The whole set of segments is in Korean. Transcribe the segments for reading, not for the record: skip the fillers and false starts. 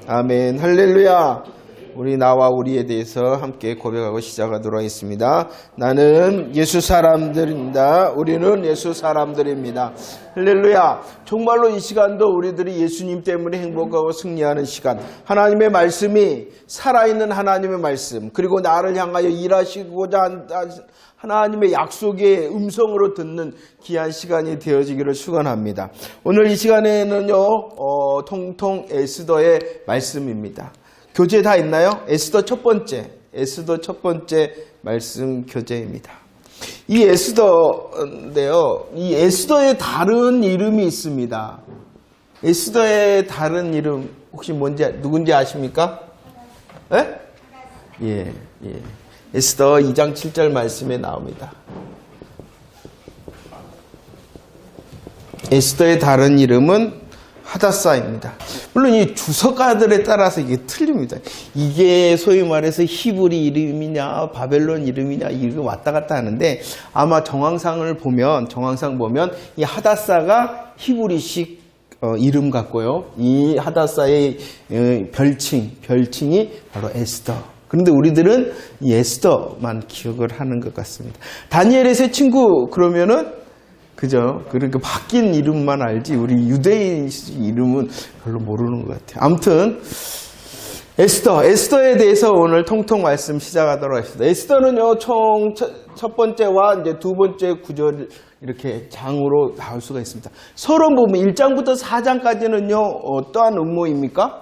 아멘. 할렐루야. 우리 나와 우리에 대해서 함께 고백하고 시작하도록 하겠습니다. 나는 예수 사람들입니다. 우리는 예수 사람들입니다. 할렐루야. 정말로 이 시간도 우리들이 예수님 때문에 행복하고 승리하는 시간, 하나님의 말씀이 살아있는 하나님의 말씀, 그리고 나를 향하여 일하시고자 한 하나님의 약속의 음성으로 듣는 귀한 시간이 되어지기를 축원합니다. 오늘 이 시간에는요, 통통 에스더의 말씀입니다. 교재 다 있나요? 에스더 첫 번째 말씀 교재입니다. 이 에스더인데요, 이 에스더의 다른 이름이 있습니다. 에스더의 다른 이름 혹시 누군지 아십니까? 예. 에스더 2장 7절 말씀에 나옵니다. 에스더의 다른 이름은 하다사입니다. 물론 이 주석가들에 따라서 이게 틀립니다. 이게 소위 말해서 히브리 이름이냐 바벨론 이름이냐 이거 왔다 갔다 하는데, 아마 정황상 보면 이 하다사가 히브리식 이름 같고요. 이 하다사의 별칭이 바로 에스더. 그런데 우리들은 이 에스더만 기억을 하는 것 같습니다. 다니엘의 세 친구 그러면은 그죠? 그러니까 바뀐 이름만 알지 우리 유대인 이름은 별로 모르는 것 같아요. 아무튼 에스더에 대해서 오늘 통통 말씀 시작하도록 하겠습니다. 에스더는요, 총 첫 번째와 이제 두 번째 구절 이렇게 장으로 나올 수가 있습니다. 서론 보면 1장부터 4장까지는요 어떠한 음모입니까?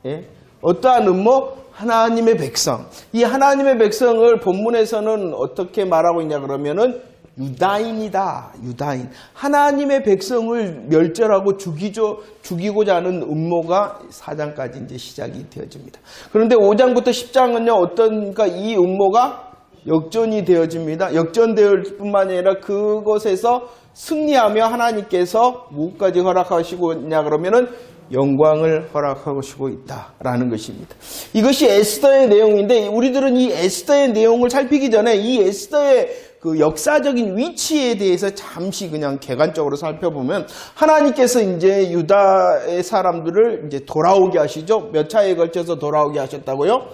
예? 어떠한 음모? 하나님의 백성. 이 하나님의 백성을 본문에서는 어떻게 말하고 있냐 그러면은 유다인이다. 유다인. 하나님의 백성을 멸절하고 죽이고자 하는 음모가 4장까지 이제 시작이 되어집니다. 그런데 5장부터 10장은요, 어떤가 이 음모가 역전이 되어집니다. 역전될 뿐만 아니라 그것에서 승리하며 하나님께서 무엇까지 허락하시고 있냐 그러면은 영광을 허락하시고 있다라는 것입니다. 이것이 에스더의 내용인데, 우리들은 이 에스더의 내용을 살피기 전에 이 에스더의 그 역사적인 위치에 대해서 잠시 그냥 객관적으로 살펴보면, 하나님께서 이제 유다의 사람들을 이제 돌아오게 하시죠. 몇 차에 걸쳐서 돌아오게 하셨다고요?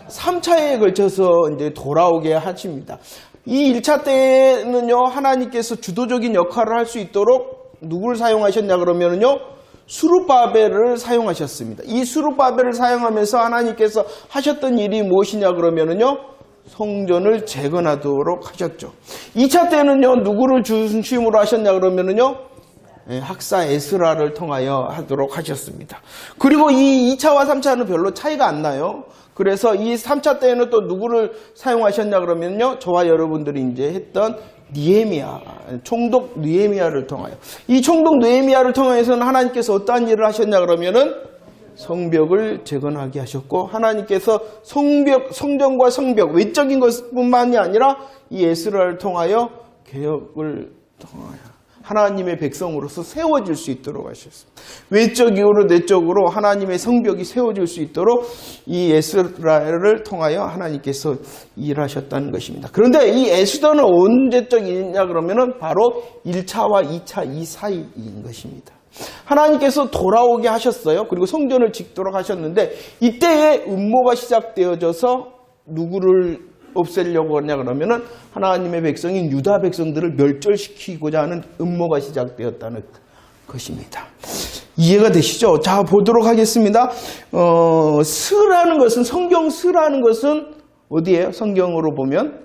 3차에 걸쳐서 이제 돌아오게 하십니다. 이 1차 때는요, 하나님께서 주도적인 역할을 할 수 있도록 누구를 사용하셨냐 그러면은요, 스룹바벨을 사용하셨습니다. 이 스룹바벨을 사용하면서 하나님께서 하셨던 일이 무엇이냐 그러면은요, 성전을 재건하도록 하셨죠. 2차 때는요, 누구를 중심으로 하셨냐 그러면은요, 학사 에스라를 통하여 하도록 하셨습니다. 그리고 이 2차와 3차는 별로 차이가 안 나요. 그래서 이 3차 때에는 또 누구를 사용하셨냐 그러면요, 저와 여러분들이 이제 했던 느헤미야, 총독 느헤미야를 통하여. 이 총독 느헤미야를 통해서는 하나님께서 어떠한 일을 하셨냐 그러면은 성벽을 재건하게 하셨고, 하나님께서 성전과 성벽, 외적인 것뿐만이 아니라 이 에스라를 통하여 개혁을 통하여 하나님의 백성으로서 세워질 수 있도록 하셨습니다. 외적으로 내적으로 하나님의 성벽이 세워질 수 있도록 이 에스라를 통하여 하나님께서 일하셨다는 것입니다. 그런데 이 에스더는 언제적 일이냐 그러면은 바로 1차와 2차 이 사이인 것입니다. 하나님께서 돌아오게 하셨어요. 그리고 성전을 짓도록 하셨는데, 이때에 음모가 시작되어져서 누구를 없애려고 하냐 그러면은 하나님의 백성인 유다 백성들을 멸절시키고자 하는 음모가 시작되었다는 것입니다. 이해가 되시죠? 자, 보도록 하겠습니다. 스라는 것은, 성경 스라는 것은 어디예요? 성경으로 보면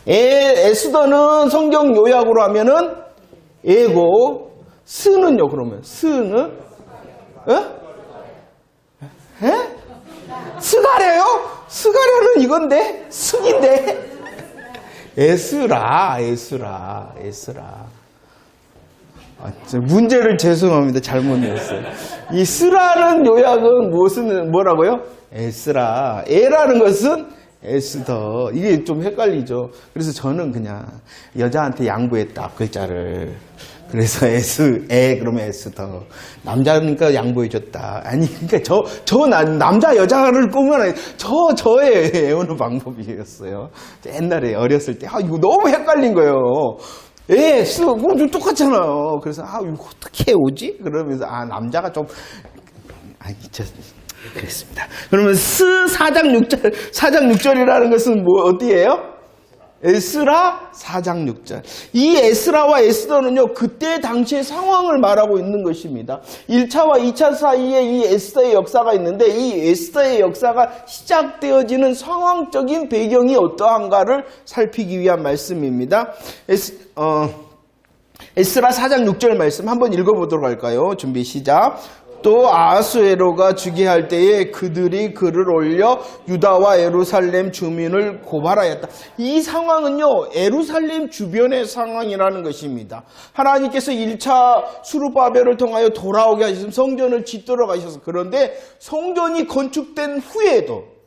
에스더는 성경 요약으로 하면은 에고, 스는요 그러면 스는 스가랴요? 스가랴는 이건데, 스기인데. 에스라. 문제를 죄송합니다. 잘못 냈어요. 이 스라는 요약은 뭐라고요? 에스라. 에라는 것은 에스더. 이게 좀 헷갈리죠. 그래서 저는 그냥 여자한테 양보했다, 앞글자를. 그래서 그러면 에스더. 남자니까 양보해줬다. 아니, 그러니까 남자 여자를 꾸면 저의 애우는 방법이었어요. 옛날에 어렸을 때, 이거 너무 헷갈린 거예요. 예, 좀 똑같잖아요. 그래서, 이거 어떻게 오지? 그러면서, 남자가 좀, 그랬습니다. 그러면 4장 6절이라는 것은 어디예요? 에스라 4장 6절. 이 에스라와 에스더는요, 그때 당시의 상황을 말하고 있는 것입니다. 1차와 2차 사이에 이 에스더의 역사가 있는데, 이 에스더의 역사가 시작되어지는 상황적인 배경이 어떠한가를 살피기 위한 말씀입니다. 에스라 4장 6절 말씀 한번 읽어보도록 할까요? 준비 시작. 또 아하수에로가 즉위할 때에 그들이 글을 올려 유다와 예루살렘 주민을 고발하였다. 이 상황은요, 예루살렘 주변의 상황이라는 것입니다. 하나님께서 1차 수르바벨을 통하여 돌아오게 하셔서 성전을 짓도록 하셔서, 그런데 성전이 건축된 후에도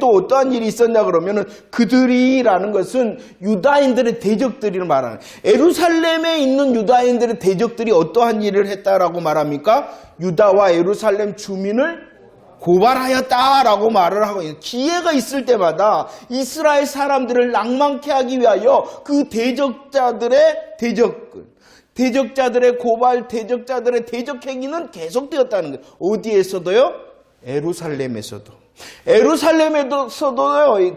어떠한 일이 있었냐 그러면은, 그들이라는 것은 유다인들의 대적들을 말하는, 예루살렘에 있는 유다인들의 대적들이 어떠한 일을 했다라고 말합니까? 유다와 예루살렘 주민을 고발하였다라고 말을 하고 있어요. 기회가 있을 때마다 이스라엘 사람들을 낭만케 하기 위하여 그 대적자들의 고발, 대적자들의 대적 행위는 계속되었다는 거예요. 어디에서도요? 예루살렘에서도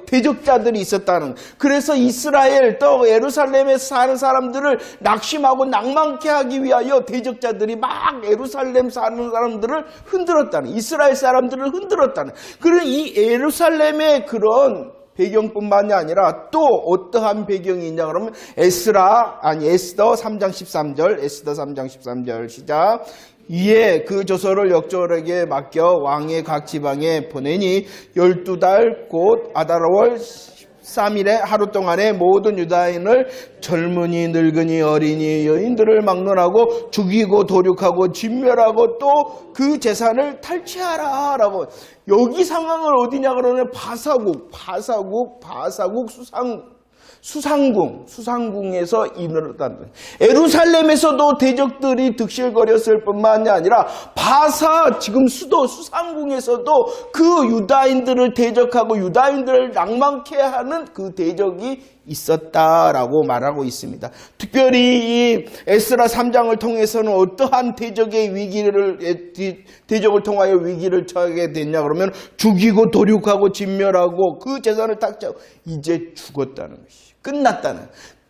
대적자들이 있었다는. 그래서 이스라엘 또 예루살렘에 사는 사람들을 낙심하고 낭만케 하기 위하여 대적자들이 막 예루살렘 사는 사람들을 흔들었다는, 이스라엘 사람들을 흔들었다는. 그런 이 예루살렘의 그런 배경뿐만이 아니라 또 어떠한 배경이 있냐 그러면 에스더 3장 13절 시작. 이에 그 조서를 역졸에게 맡겨 왕의 각 지방에 보내니 12달 곧 아달월 13일에 하루 동안에 모든 유다인을 젊은이 늙은이 어린이 여인들을 막론하고 죽이고 도륙하고 진멸하고 또 그 재산을 탈취하라 라고. 여기 상황을 어디냐 그러면 수상궁에서 일어났다는 거예요. 예루살렘에서도 대적들이 득실거렸을 뿐만이 아니라 지금 수도 수상궁에서도 그 유다인들을 대적하고 유다인들을 낭만케 하는 그 대적이 있었다라고 말하고 있습니다. 특별히 이 에스라 3장을 통해서는 어떠한 대적을 통하여 위기를 처하게 됐냐 그러면, 죽이고 도륙하고 진멸하고 그 재산을 탁취하고 이제 죽었다는 것이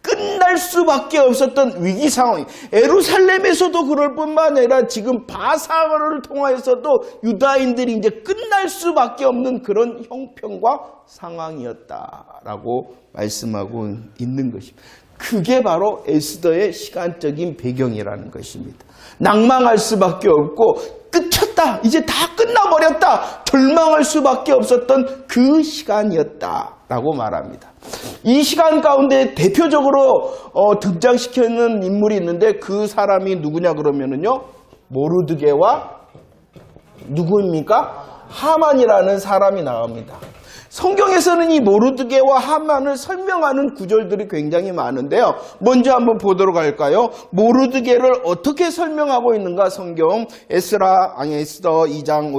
끝날 수밖에 없었던 위기 상황이. 예루살렘에서도 그럴 뿐만 아니라 지금 바사를 통하여서도 유다인들이 이제 끝날 수밖에 없는 그런 형편과 상황이었다라고 말씀하고 있는 것입니다. 그게 바로 에스더의 시간적인 배경이라는 것입니다. 낭망할 수밖에 없고 끝쳤다, 이제 다 끝나버렸다, 절망할 수밖에 없었던 그 시간이었다라고 말합니다. 이 시간 가운데 대표적으로 등장시키는 인물이 있는데, 그 사람이 누구냐 그러면은요, 모르드게와 누구입니까? 하만이라는 사람이 나옵니다. 성경에서는 이 모르드게와 하만을 설명하는 구절들이 굉장히 많은데요. 먼저 한번 보도록 할까요? 모르드게를 어떻게 설명하고 있는가? 성경 에스더 2장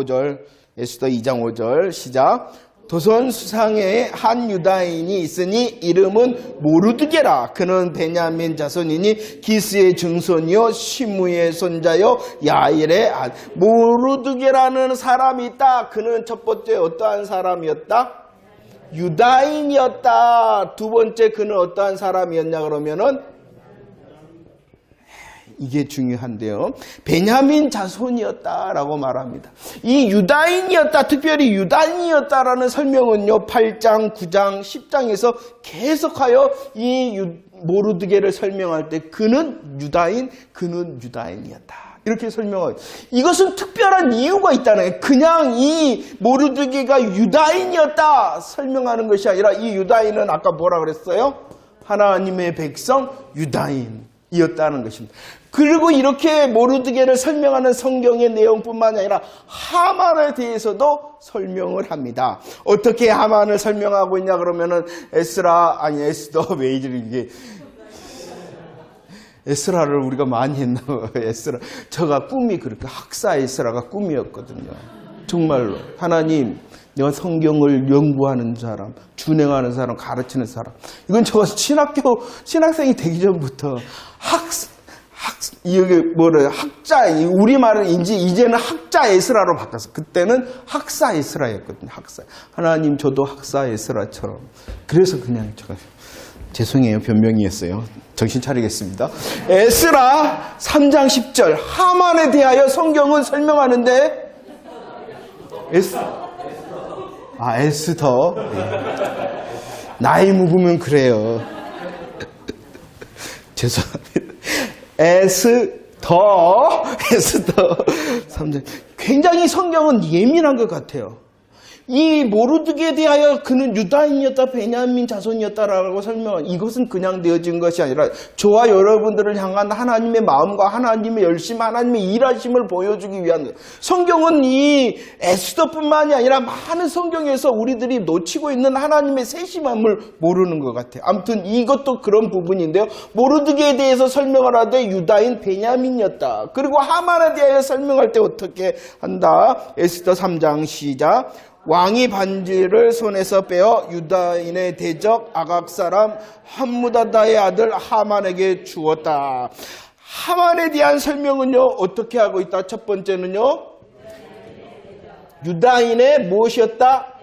5절 시작. 도선 수상에 한 유다인이 있으니 이름은 모르드게라. 그는 베냐민 자손이니 기스의 증손이요 시므의 손자요 야일의 아들. 모르드게라는 사람이 있다. 그는 첫 번째 어떠한 사람이었다? 유다인이었다. 두 번째, 그는 어떠한 사람이었냐 그러면은, 이게 중요한데요, 베냐민 자손이었다라고 말합니다. 이 유다인이었다, 특별히 유다인이었다라는 설명은요, 8장, 9장, 10장에서 계속하여 이 모르드게를 설명할 때 그는 유다인이었다, 이렇게 설명하고, 이것은 특별한 이유가 있다는 거예요. 그냥 이 모르드게가 유다인이었다 설명하는 것이 아니라, 이 유다인은 아까 뭐라 그랬어요? 하나님의 백성 유다인이었다는 것입니다. 그리고 이렇게 모르드게를 설명하는 성경의 내용뿐만 아니라 하만에 대해서도 설명을 합니다. 어떻게 하만을 설명하고 있냐 그러면은, 에스더 왜 이게 에스라를 우리가 많이 했나 봐요. 저가 꿈이 그렇게 학사 에스라가 꿈이었거든요. 정말로 하나님 내가 성경을 연구하는 사람, 준행하는 사람, 가르치는 사람. 이건 저 신학생이 되기 전부터 학자, 우리말은 이제는 학자 에스라로 바뀌었어. 그때는 학사 에스라였거든요. 학사. 하나님, 저도 학사 에스라처럼. 그래서 그냥 제가, 죄송해요. 변명이었어요. 정신 차리겠습니다. 에스라 3장 10절. 하만에 대하여 성경은 설명하는데, 에스더. 네. 나이 묵으면 그래요. 죄송합니다. 에스더 3장. 굉장히 성경은 예민한 것 같아요. 이 모르드게에 대하여 그는 유다인이었다, 베냐민 자손이었다라고 설명한, 이것은 그냥 되어진 것이 아니라 저와 여러분들을 향한 하나님의 마음과 하나님의 열심, 하나님의 일하심을 보여주기 위한 거예요. 성경은 이 에스더뿐만이 아니라 많은 성경에서 우리들이 놓치고 있는 하나님의 세심함을 모르는 것 같아요. 아무튼 이것도 그런 부분인데요. 모르드게에 대해서 설명을 하되 유다인 베냐민이었다. 그리고 하만에 대하여 설명할 때 어떻게 한다? 에스더 3장 시작. 왕이 반지를 손에서 빼어 유다인의 대적 아각 사람 함무다다의 아들 하만에게 주었다. 하만에 대한 설명은요, 어떻게 하고 있다? 첫 번째는요, 유다인의 무엇이었다?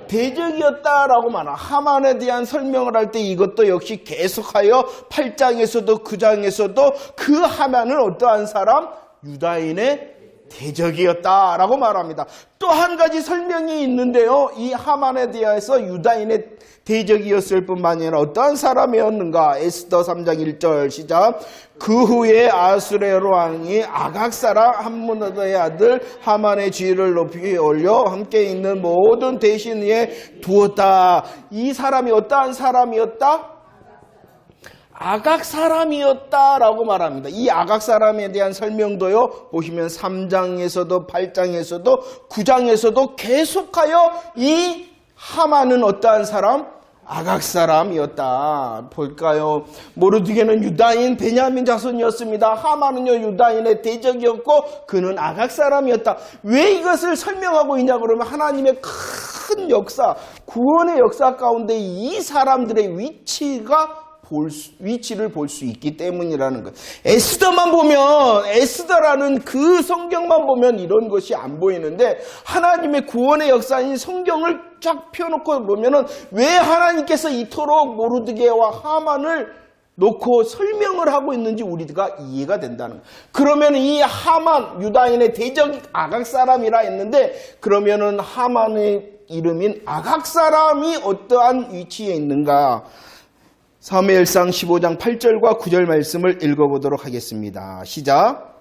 대적이었다라고 말하. 하만에 대한 설명을 할 때 이것도 역시 계속하여 8장에서도 9장에서도 그 하만은 어떠한 사람? 유다인의 대적이었다라고 말합니다. 또 한 가지 설명이 있는데요. 이 하만에 대해서 유다인의 대적이었을 뿐만 아니라 어떠한 사람이었는가? 에스더 3장 1절 시작. 그 후에 아수레로 왕이 아각 사람 함무다다의 아들 하만의 지위를 높이 올려 함께 있는 모든 대신 위에 두었다. 이 사람이 어떠한 사람이었다? 아각 사람이었다라고 말합니다. 이 아각 사람에 대한 설명도요, 보시면 3장에서도 8장에서도 9장에서도 계속하여 이 하만은 어떠한 사람? 아각 사람이었다. 볼까요? 모르드게는 유다인 베냐민 자손이었습니다. 하만은요, 유다인의 대적이었고 그는 아각 사람이었다. 왜 이것을 설명하고 있냐 그러면 하나님의 큰 역사, 구원의 역사 가운데 이 사람들의 위치를 볼 수 있기 때문이라는 거예요. 에스더만 보면, 에스더라는 그 성경만 보면 이런 것이 안 보이는데 하나님의 구원의 역사인 성경을 쫙 펴놓고 보면은 왜 하나님께서 이토록 모르드게와 하만을 놓고 설명을 하고 있는지 우리가 이해가 된다는 거예요. 그러면 이 하만, 유다인의 대적 아각 사람이라 했는데 그러면은 하만의 이름인 아각 사람이 어떠한 위치에 있는가? 사무엘상 15장 8절과 9절 말씀을 읽어보도록 하겠습니다. 시작.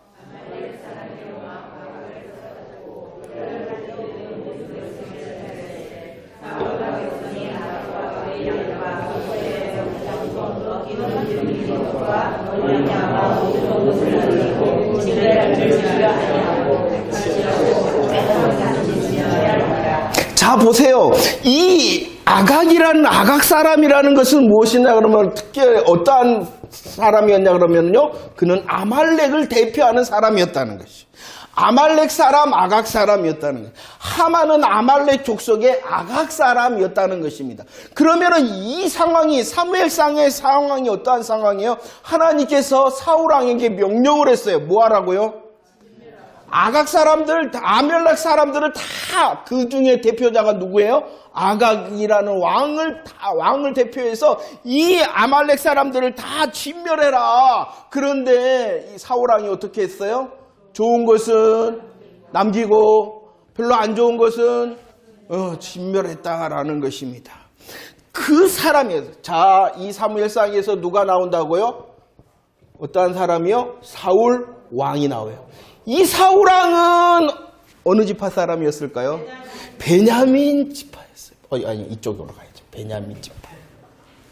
자, 보세요. 이 아각이라는, 아각 사람이라는 것은 무엇이냐 그러면 특히 어떠한 사람이었냐 그러면요, 그는 아말렉을 대표하는 사람이었다는 것이죠. 아말렉 사람, 아각 사람이었다는 거예요. 하만은 아말렉 족속의 아각 사람이었다는 것입니다. 그러면은 이 상황이, 사무엘상의 상황이 어떠한 상황이에요? 하나님께서 사울왕에게 명령을 했어요. 뭐 하라고요? 아각 사람들, 아멜렉 사람들을 다, 그 중에 대표자가 누구예요? 아각이라는 왕을 대표해서 이 아말렉 사람들을 다 진멸해라. 그런데 이 사울왕이 어떻게 했어요? 좋은 것은 남기고 별로 안 좋은 것은 진멸했다라는 것입니다. 그 사람이에요. 자, 이 사무엘상에서 누가 나온다고요? 어떠한 사람이요? 사울 왕이 나와요. 이 사울왕은 어느 지파 사람이었을까요? 베냐민 지파였어요. 아니, 이쪽으로 가야죠. 베냐민 지파.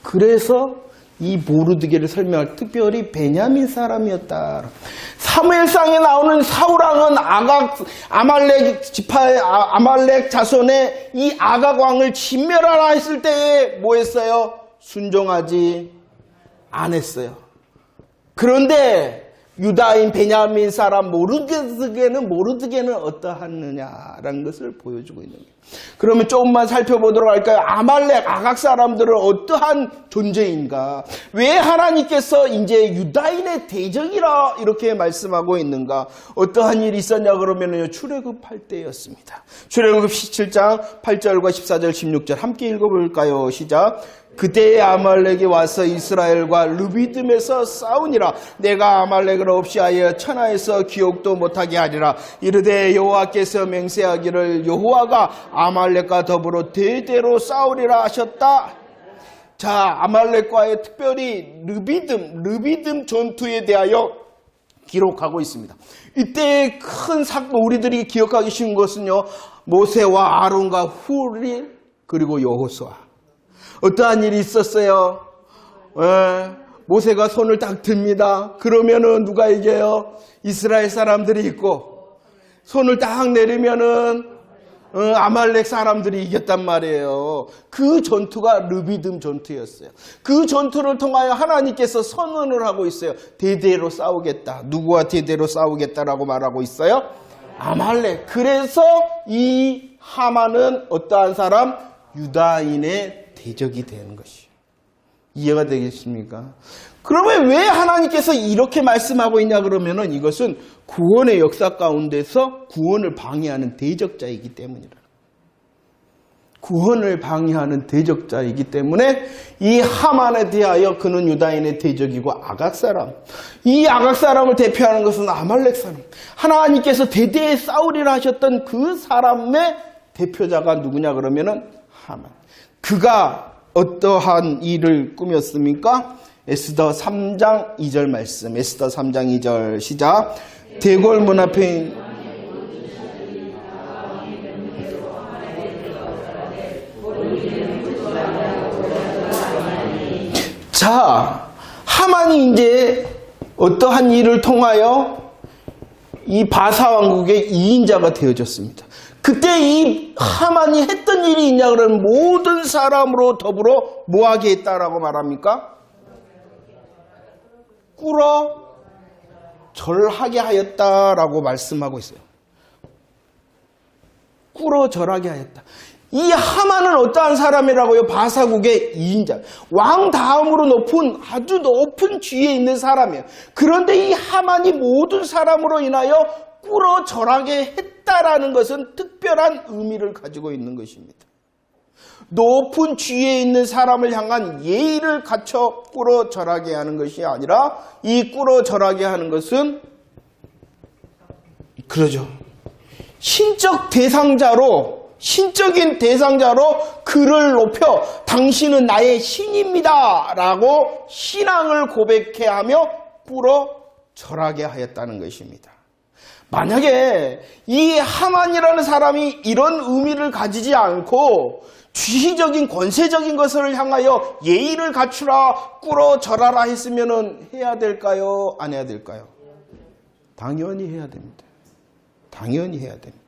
그래서 이 모르드게를 설명할 특별히 베냐민 사람이었다. 사무엘상에 나오는 사울왕은 아말렉 지파의 아말렉 자손의 이 아각 왕을 진멸하라 했을 때 뭐 했어요? 순종하지 않았어요. 그런데 유다인 베냐민 사람 모르드게는 어떠하느냐라는 것을 보여주고 있는 거예요. 그러면 조금만 살펴보도록 할까요? 아말렉, 아각 사람들은 어떠한 존재인가? 왜 하나님께서 이제 유다인의 대적이라 이렇게 말씀하고 있는가? 어떠한 일이 있었냐 그러면요, 출애굽할 때였습니다. 출애굽 17장 8절과 14절 16절 함께 읽어볼까요? 시작. 그때에 아말렉이 와서 이스라엘과 르비딤에서 싸우니라. 내가 아말렉을 없이하여 천하에서 기억도 못하게 하리라. 이르되 여호와께서 맹세하기를 여호와가 아말렉과 더불어 대대로 싸우리라 하셨다. 자, 아말렉과의 특별히 르비딤 전투에 대하여 기록하고 있습니다. 이때의 큰 사건, 우리들이 기억하기 쉬운 것은요, 모세와 아론과 훌 그리고 여호수아. 어떠한 일이 있었어요? 모세가 손을 딱 듭니다. 그러면은 누가 이겨요? 이스라엘 사람들이 있고, 손을 딱 내리면은 아말렉 사람들이 이겼단 말이에요. 그 전투가 르비딤 전투였어요. 그 전투를 통하여 하나님께서 선언을 하고 있어요. 대대로 싸우겠다. 누구와 대대로 싸우겠다라고 말하고 있어요? 아말렉. 그래서 이 하만은 어떠한 사람? 유다인의 대적이 되는 것이에요. 이해가 되겠습니까? 그러면 왜 하나님께서 이렇게 말씀하고 있냐 그러면은 이것은 구원의 역사 가운데서 구원을 방해하는 대적자이기 때문이라. 구원을 방해하는 대적자이기 때문에 이 하만에 대하여 그는 유다인의 대적이고 아각 사람. 이 아각 사람을 대표하는 것은 아말렉 사람. 하나님께서 대대에 싸우리라 하셨던 그 사람의 대표자가 누구냐 그러면은 하만. 그가 어떠한 일을 꾸몄습니까? 에스더 3장 2절 말씀. 에스더 3장 2절 시작. 대궐문 앞에 자, 하만이 이제 어떠한 일을 통하여 이 바사 왕국의 2인자가 되어졌습니다. 그때 이 하만이 했던 일이 있냐 그러면 모든 사람으로 더불어 뭐하게 했다라고 말합니까? 꿇어 절하게 하였다라고 말씀하고 있어요. 꿇어 절하게 하였다. 이 하만은 어떠한 사람이라고요? 바사국의 2인자. 왕 다음으로 높은 아주 높은 지위에 있는 사람이에요. 그런데 이 하만이 모든 사람으로 인하여 꿇어 절하게 했다라는 것은 특별한 의미를 가지고 있는 것입니다. 높은 지위에 있는 사람을 향한 예의를 갖춰 꿇어 절하게 하는 것이 아니라 이 꿇어 절하게 하는 것은 그러죠. 신적인 대상자로 그를 높여 당신은 나의 신입니다 라고 신앙을 고백해 하며 꿇어 절하게 하였다는 것입니다. 만약에 이 하만이라는 사람이 이런 의미를 가지지 않고 주시적인 권세적인 것을 향하여 예의를 갖추라 꿇어 절하라 했으면 해야 될까요? 안 해야 될까요? 당연히 해야 됩니다. 당연히 해야 됩니다.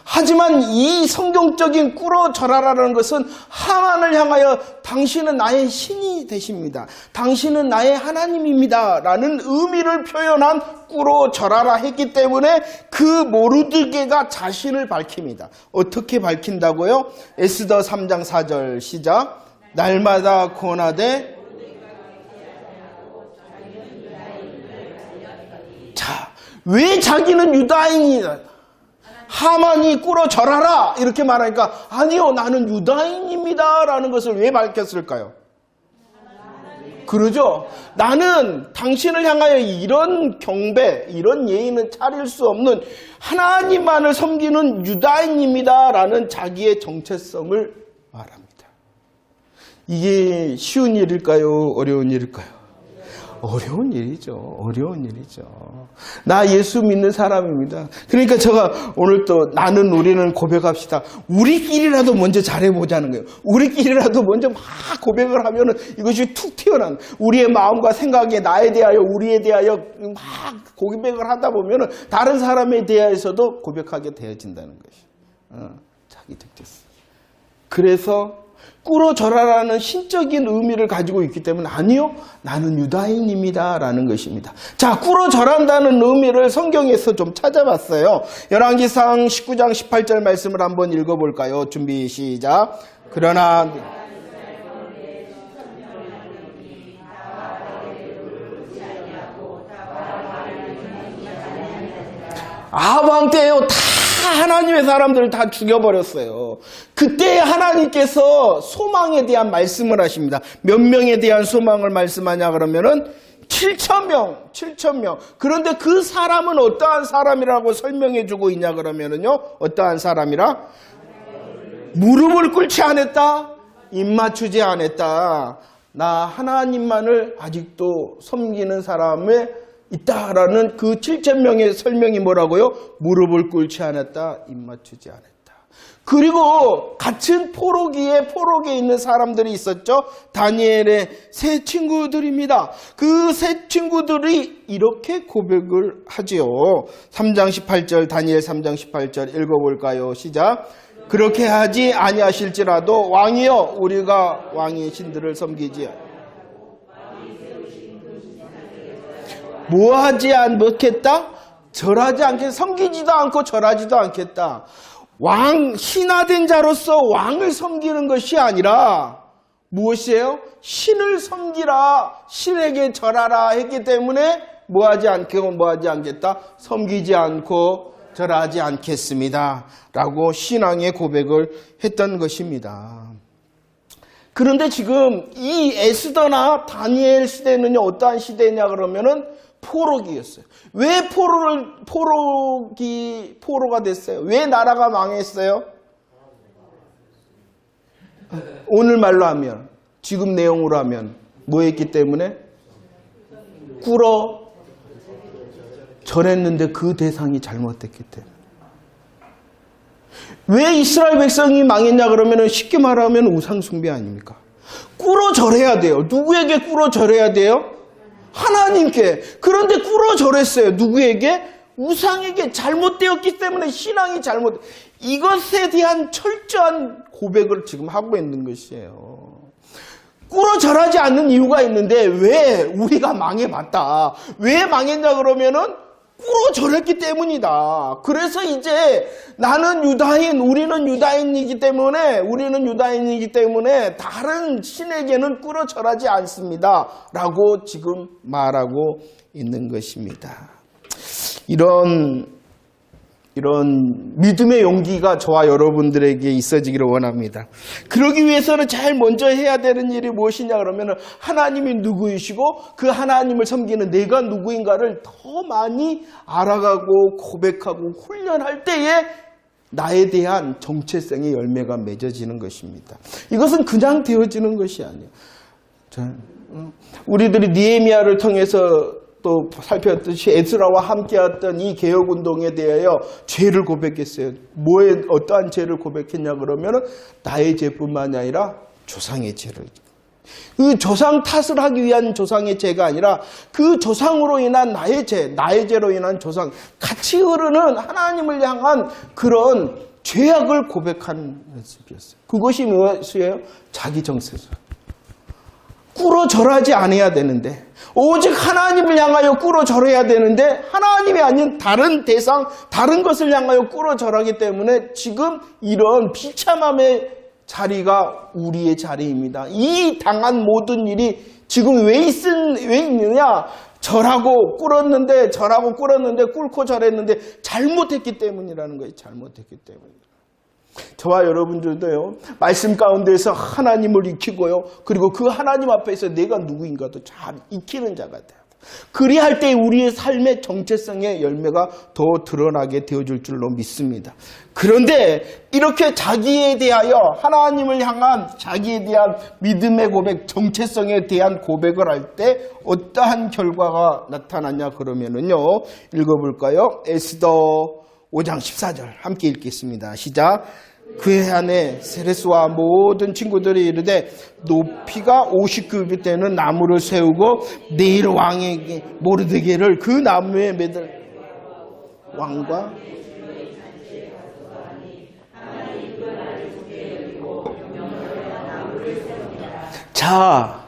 하지만 이 성경적인 꿇어 절하라는 것은 하만을 향하여 당신은 나의 신이 되십니다. 당신은 나의 하나님입니다. 라는 의미를 표현한 꿇어 절하라 했기 때문에 그 모르드게가 자신을 밝힙니다. 어떻게 밝힌다고요? 에스더 3장 4절 시작. 날마다 권하되 자, 왜 자기는 유다인이다? 하만이 꿇어 절하라 이렇게 말하니까 아니요 나는 유다인입니다 라는 것을 왜 밝혔을까요? 그러죠. 나는 당신을 향하여 이런 경배 이런 예의는 차릴 수 없는 하나님만을 섬기는 유다인입니다 라는 자기의 정체성을 말합니다. 이게 쉬운 일일까요? 어려운 일일까요? 어려운 일이죠. 어려운 일이죠. 나 예수 믿는 사람입니다. 그러니까 제가 오늘 또 우리는 고백합시다. 우리끼리라도 먼저 잘해보자는 거예요. 우리끼리라도 먼저 막 고백을 하면은 이것이 툭 튀어나온 우리의 마음과 생각에 나에 대하여 우리에 대하여 막 고백을 하다 보면은 다른 사람에 대해서도 고백하게 되어진다는 것이 자기 특징. 그래서 꿇어 절하라는 신적인 의미를 가지고 있기 때문에 아니요, 나는 유다인입니다 라는 것입니다. 자, 꿇어 절한다는 의미를 성경에서 좀 찾아봤어요. 열왕기상 19장 18절 말씀을 한번 읽어볼까요? 준비 시작. 그러나 아방 때요, 다 하나님의 사람들을 다 죽여버렸어요. 그때 하나님께서 소망에 대한 말씀을 하십니다. 몇 명에 대한 소망을 말씀하냐 그러면은 7,000명. 그런데 그 사람은 어떠한 사람이라고 설명해 주고 있냐 그러면은요, 어떠한 사람이라? 무릎을 꿇지 않았다, 입 맞추지 않았다. 나 하나님만을 아직도 섬기는 사람에 있다라는 그 7,000명의 설명이 뭐라고요? 무릎을 꿇지 않았다, 입 맞추지 않았다. 그리고 같은 포로기에 있는 사람들이 있었죠. 다니엘의 세 친구들입니다. 그 세 친구들이 이렇게 고백을 하지요. 3장 18절, 다니엘 3장 18절 읽어볼까요? 시작. 그렇게 하지 아니하실지라도 왕이여, 우리가 왕의 신들을 섬기지 뭐하지 않겠다? 절하지 않겠다. 섬기지도 않고 절하지도 않겠다. 왕, 신하된 자로서 왕을 섬기는 것이 아니라 무엇이에요? 신을 섬기라, 신에게 절하라 했기 때문에 뭐하지 않겠다? 섬기지 않고 절하지 않겠습니다 라고 신앙의 고백을 했던 것입니다. 그런데 지금 이 에스더나 다니엘 시대는요, 어떠한 시대냐 그러면은 포로기였어요. 왜 포로가 됐어요? 왜 나라가 망했어요? 오늘 말로 하면, 지금 내용으로 하면 뭐 했기 때문에? 꿇어 절했는데 그 대상이 잘못됐기 때문에. 왜 이스라엘 백성이 망했냐 그러면 쉽게 말하면 우상숭배 아닙니까? 꿇어 절해야 돼요. 누구에게 꿇어 절해야 돼요? 하나님께. 그런데 꿇어 절했어요. 누구에게? 우상에게. 잘못되었기 때문에 신앙이 잘못. 이것에 대한 철저한 고백을 지금 하고 있는 것이에요. 꿇어 절하지 않는 이유가 있는데 왜 우리가 망해봤다. 왜 망했냐 그러면은 꿇어 절했기 때문이다. 그래서 이제 나는 유다인, 우리는 유다인이기 때문에 다른 신에게는 꿇어 절하지 않습니다 라고 지금 말하고 있는 것입니다. 이런 믿음의 용기가 저와 여러분들에게 있어지기를 원합니다. 그러기 위해서는 제일 먼저 해야 되는 일이 무엇이냐 그러면 하나님이 누구이시고 그 하나님을 섬기는 내가 누구인가를 더 많이 알아가고 고백하고 훈련할 때에 나에 대한 정체성의 열매가 맺어지는 것입니다. 이것은 그냥 되어지는 것이 아니에요. 우리들이 느헤미야를 통해서 또 살펴봤듯이 에스라와 함께했던 이 개혁운동에 대하여 죄를 고백했어요. 어떠한 죄를 고백했냐 그러면 나의 죄뿐만이 아니라 조상의 죄를. 그 조상 탓을 하기 위한 조상의 죄가 아니라 그 조상으로 인한 나의 죄로 인한 조상, 같이 흐르는 하나님을 향한 그런 죄악을 고백하는 연습이었어요. 그것이 무엇이에요? 자기 정체성. 꿇어 절하지 않아야 되는데, 오직 하나님을 향하여 꿇어 절해야 되는데 하나님이 아닌 다른 대상, 다른 것을 향하여 꿇어 절하기 때문에 지금 이런 비참함의 자리가 우리의 자리입니다. 이 당한 모든 일이 지금 왜 있느냐? 절하고 꿇었는데 꿇고 절했는데 잘못했기 때문이라는 거예요. 잘못했기 때문에. 저와 여러분들도요, 말씀 가운데서 하나님을 익히고요, 그리고 그 하나님 앞에서 내가 누구인가도 잘 익히는 자가 돼요. 그리할 때 우리의 삶의 정체성의 열매가 더 드러나게 되어줄 줄로 믿습니다. 그런데 이렇게 자기에 대하여 하나님을 향한 자기에 대한 믿음의 고백, 정체성에 대한 고백을 할 때 어떠한 결과가 나타나냐 그러면은요, 읽어볼까요? 에스더 5장 14절 함께 읽겠습니다. 시작. 그해 안에 세레스와 모든 친구들이 이르되 높이가 50규빗 되는 나무를 세우고 내일 왕에게 모르드게를 그 나무에 매달 왕과 자,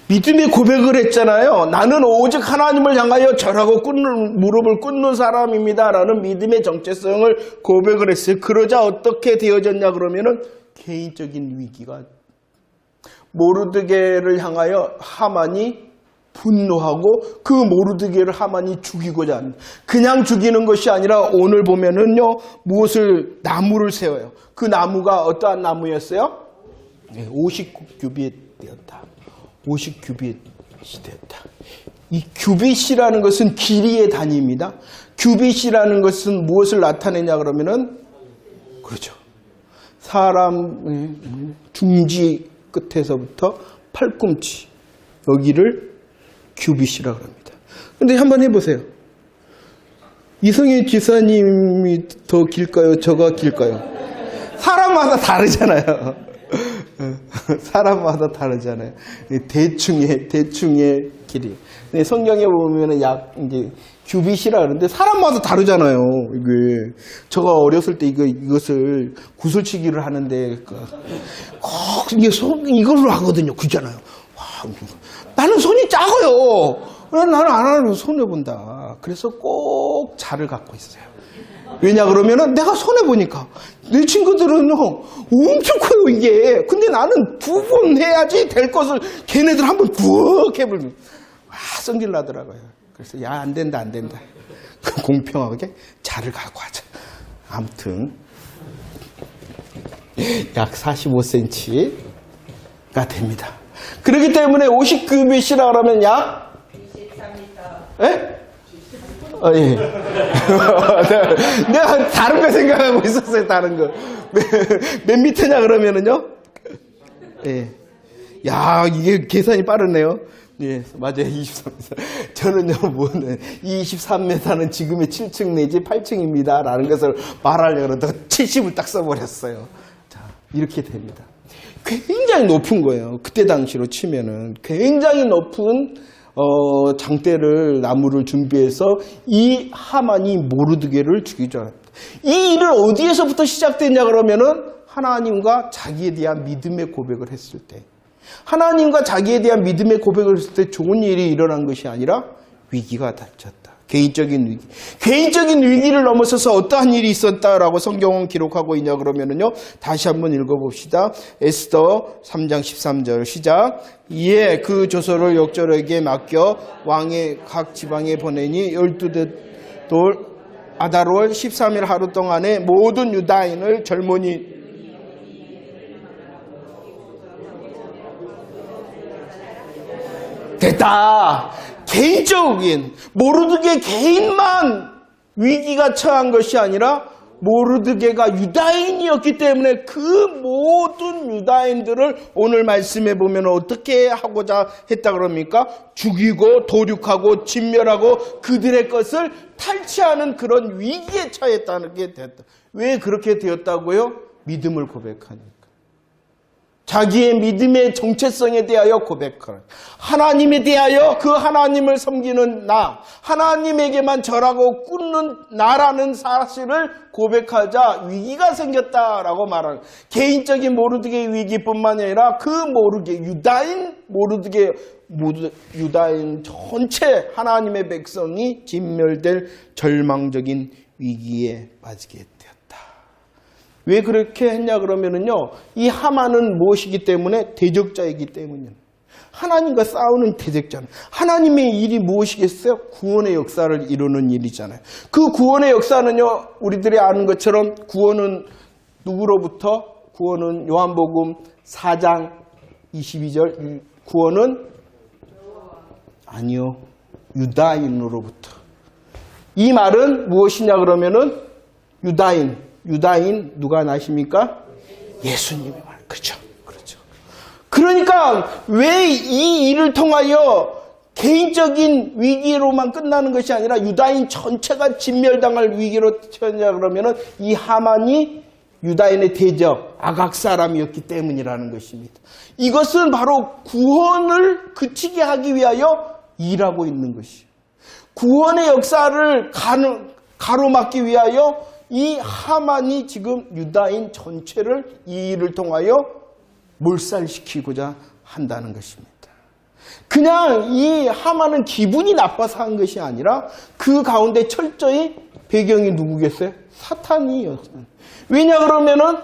믿음의 고백을 했잖아요. 나는 오직 하나님을 향하여 절하고 무릎을 꿇는 사람입니다. 라는 믿음의 정체성을 고백을 했어요. 그러자 어떻게 되어졌냐 그러면은 개인적인 위기가, 모르드게를 향하여 하만이 분노하고 그 모르드게를 하만이 죽이고자 합니다. 그냥 죽이는 것이 아니라 오늘 보면은요, 나무를 세워요. 그 나무가 어떠한 나무였어요? 50규빗 되었다. 50규빗이 되었다. 이 규빗이라는 것은 길이의 단위입니다. 규빗이라는 것은 무엇을 나타내냐 그러면은, 그렇죠, 사람 중지 끝에서부터 팔꿈치, 여기를 규빗이라고 합니다. 근데 한번 해보세요. 이성희 지사님이 더 길까요? 저가 길까요? 사람마다 다르잖아요. 사람마다 다르잖아요. 대충의 길이. 성경에 보면은 이제 규빗이라 그러는데 사람마다 다르잖아요. 이게 제가 어렸을 때 이것을 구슬치기를 하는데 꼭 이걸로 하거든요. 그잖아요. 와, 나는 손이 작아요. 나는 안 하는 손해 본다. 그래서 꼭 자를 갖고 있어요. 왜냐 그러면은 내가 손해 보니까 내 친구들은요 엄청 커요 이게. 근데 나는 2번 해야지 될 것을 걔네들 한 번 푹 해버리면 성질 나더라고요. 그래서 야, 안 된다. 공평하게 자를 갖고 하자. 아무튼 약 45cm가 됩니다. 그렇기 때문에 50규빗이라 그러면 약 23m. 예? 예. 내가 다른 거 생각하고 있었어요. 다른 거. 몇 미터냐 그러면은요? 예. 야, 이게 계산이 빠르네요. 예, 맞아요. 23m. 저는요, 23m는 지금의 7층 내지 8층입니다. 라는 것을 말하려고 하다가 70을 딱 써버렸어요. 자, 이렇게 됩니다. 굉장히 높은 거예요. 그때 당시로 치면은. 굉장히 높은, 장대를, 나무를 준비해서 이 하만이 모르드게를 죽이죠. 이 일은 어디에서부터 시작됐냐 그러면은 하나님과 자기에 대한 믿음의 고백을 했을 때. 하나님과 자기에 대한 믿음의 고백을 했을 때 좋은 일이 일어난 것이 아니라 위기가 닥쳤다. 개인적인 위기. 개인적인 위기를 넘어서서 어떠한 일이 있었다라고 성경은 기록하고 있냐 그러면은요. 다시 한번 읽어봅시다. 에스더 3장 13절 시작. 이에 그 조서를 역절에게 맡겨 왕의 각 지방에 보내니 12돌 아달월 13일 하루 동안에 모든 유다인을 젊은이 됐다. 개인적인 모르드게 개인만 위기가 처한 것이 아니라 모르드게가 유다인이었기 때문에 그 모든 유다인들을 오늘 말씀해 보면 어떻게 하고자 했다 그럽니까? 죽이고 도륙하고 진멸하고 그들의 것을 탈취하는 그런 위기에 처했다는 게 됐다. 왜 그렇게 되었다고요? 믿음을 고백하니까. 자기의 믿음의 정체성에 대하여 고백하라. 하나님에 대하여 그 하나님을 섬기는 나, 하나님에게만 절하고 꿇는 나라는 사실을 고백하자 위기가 생겼다라고 말하는, 개인적인 모르드게의 위기뿐만 아니라 그 유다인 전체 하나님의 백성이 진멸될 절망적인 위기에 빠지게 됐다. 왜 그렇게 했냐 그러면은요, 이 하만은 무엇이기 때문에? 대적자이기 때문이에요. 하나님과 싸우는 대적자는. 하나님의 일이 무엇이겠어요? 구원의 역사를 이루는 일이잖아요. 그 구원의 역사는요, 우리들이 아는 것처럼 구원은 누구로부터? 구원은 요한복음 4장 22절 구원은 아니요, 유다인으로부터. 이 말은 무엇이냐 그러면은 유다인 누가 나십니까? 예수님의 말. 그렇죠. 그러니까 왜 이 일을 통하여 개인적인 위기로만 끝나는 것이 아니라 유다인 전체가 진멸당할 위기로 처했냐 그러면은 이 하만이 유다인의 대적 아각 사람이었기 때문이라는 것입니다. 이것은 바로 구원을 그치게 하기 위하여 일하고 있는 것이에요. 구원의 역사를 가로막기 위하여 이 하만이 지금 유다인 전체를 이 일을 통하여 몰살시키고자 한다는 것입니다. 그냥 이 하만은 기분이 나빠서 한 것이 아니라 그 가운데 철저히 배경이 누구겠어요? 사탄이었어요. 왜냐 그러면은